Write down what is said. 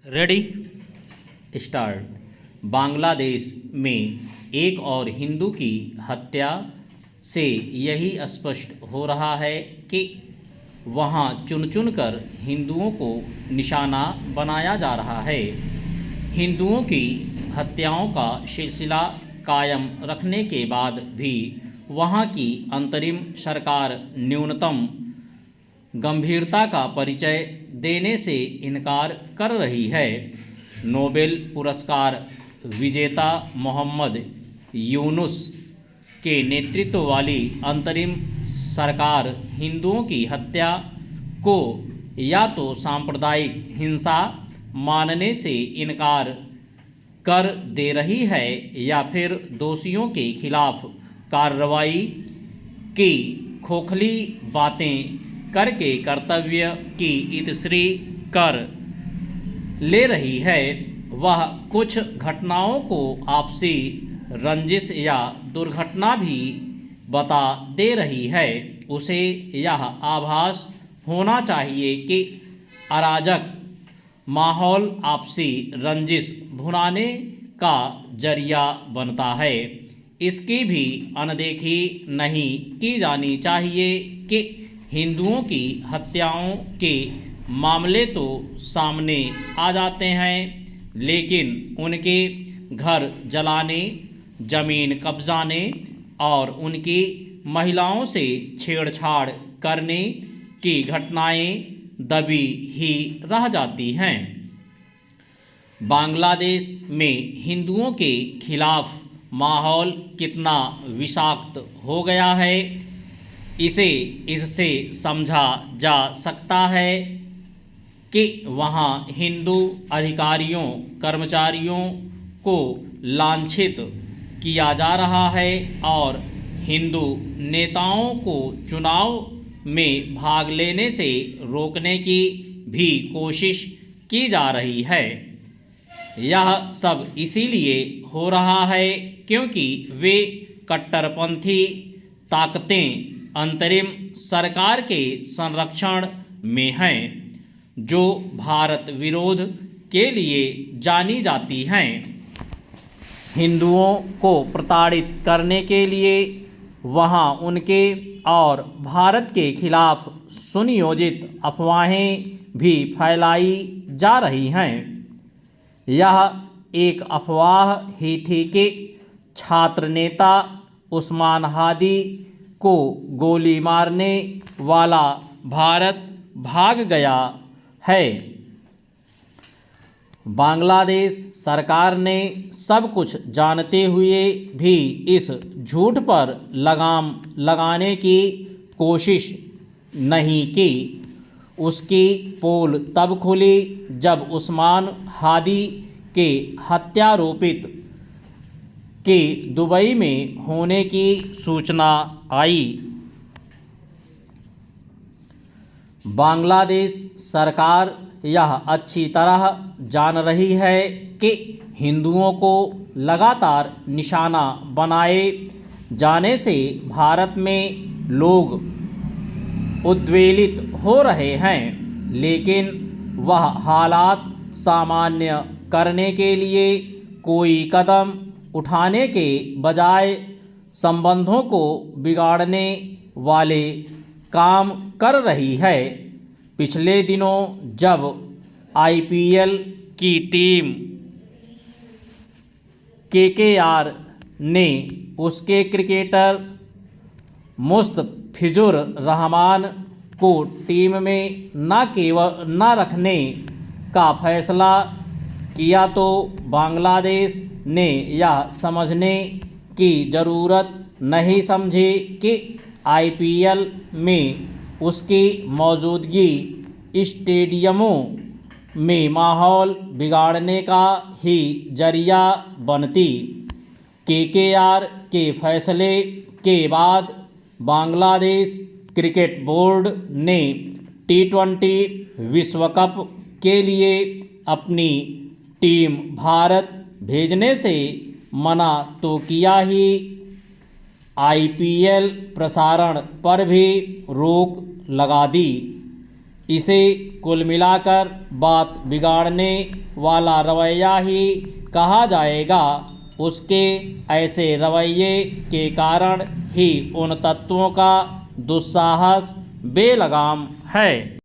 Ready start. Bangladesh में एक और हिंदू की हत्या से यही स्पष्ट हो रहा है कि वहां चुन चुनकर हिंदुओं को निशाना बनाया जा रहा है। हिंदुओं की हत्याओं का सिलसिला कायम रखने के बाद भी वहां की अंतरिम सरकार न्यूनतम गंभीरता का परिचय देने से इनकार कर रही है। नोबेल पुरस्कार विजेता मोहम्मद यूनुस के नेतृत्व वाली अंतरिम सरकार हिंदुओं की हत्या को या तो सांप्रदायिक हिंसा मानने से इनकार कर दे रही है या फिर दोषियों के खिलाफ कार्रवाई की खोखली बातें करके कर्तव्य की इतिश्री कर ले रही है। वह कुछ घटनाओं को आपसी रंजिश या दुर्घटना भी बता दे रही है। उसे यह आभास होना चाहिए कि अराजक माहौल आपसी रंजिश भुनाने का जरिया बनता है। इसकी भी अनदेखी नहीं की जानी चाहिए कि हिंदुओं की हत्याओं के मामले तो सामने आ जाते हैं, लेकिन उनके घर जलाने, जमीन कब्जाने और उनकी महिलाओं से छेड़छाड़ करने की घटनाएं दबी ही रह जाती हैं। बांग्लादेश में हिंदुओं के खिलाफ माहौल कितना विषाक्त हो गया है, इसे इससे समझा जा सकता है कि वहाँ हिंदू अधिकारियों कर्मचारियों को लांछित किया जा रहा है और हिंदू नेताओं को चुनाव में भाग लेने से रोकने की भी कोशिश की जा रही है। यह सब इसीलिए हो रहा है क्योंकि वे कट्टरपंथी ताकतें अंतरिम सरकार के संरक्षण में हैं, जो भारत विरोध के लिए जानी जाती हैं। हिंदुओं को प्रताड़ित करने के लिए वहां उनके और भारत के खिलाफ सुनियोजित अफवाहें भी फैलाई जा रही हैं। यह एक अफवाह ही थी कि छात्र नेता उस्मान हादी को गोली मारने वाला भारत भाग गया है। बांग्लादेश सरकार ने सब कुछ जानते हुए भी इस झूठ पर लगाम लगाने की कोशिश नहीं की। उसकी पोल तब खुली जब उस्मान हादी के हत्यारोपित के दुबई में होने की सूचना आई। बांग्लादेश सरकार यह अच्छी तरह जान रही है कि हिंदुओं को लगातार निशाना बनाए जाने से भारत में लोग उद्वेलित हो रहे हैं, लेकिन वह हालात सामान्य करने के लिए कोई कदम उठाने के बजाय संबंधों को बिगाड़ने वाले काम कर रही है। पिछले दिनों जब आईपीएल की टीम केकेआर ने उसके क्रिकेटर मुस्तफिजुर रहमान को टीम में न रखने का फैसला किया तो बांग्लादेश ने यह समझने की ज़रूरत नहीं समझी कि आईपीएल में उसकी मौजूदगी स्टेडियमों में माहौल बिगाड़ने का ही जरिया बनती। केकेआर के फैसले के बाद बांग्लादेश क्रिकेट बोर्ड ने T20 विश्व कप के लिए अपनी टीम भारत भेजने से मना तो किया ही, आईपीएल प्रसारण पर भी रोक लगा दी। इसे कुल मिलाकर बात बिगाड़ने वाला रवैया ही कहा जाएगा। उसके ऐसे रवैये के कारण ही उन तत्वों का दुस्साहस बेलगाम है।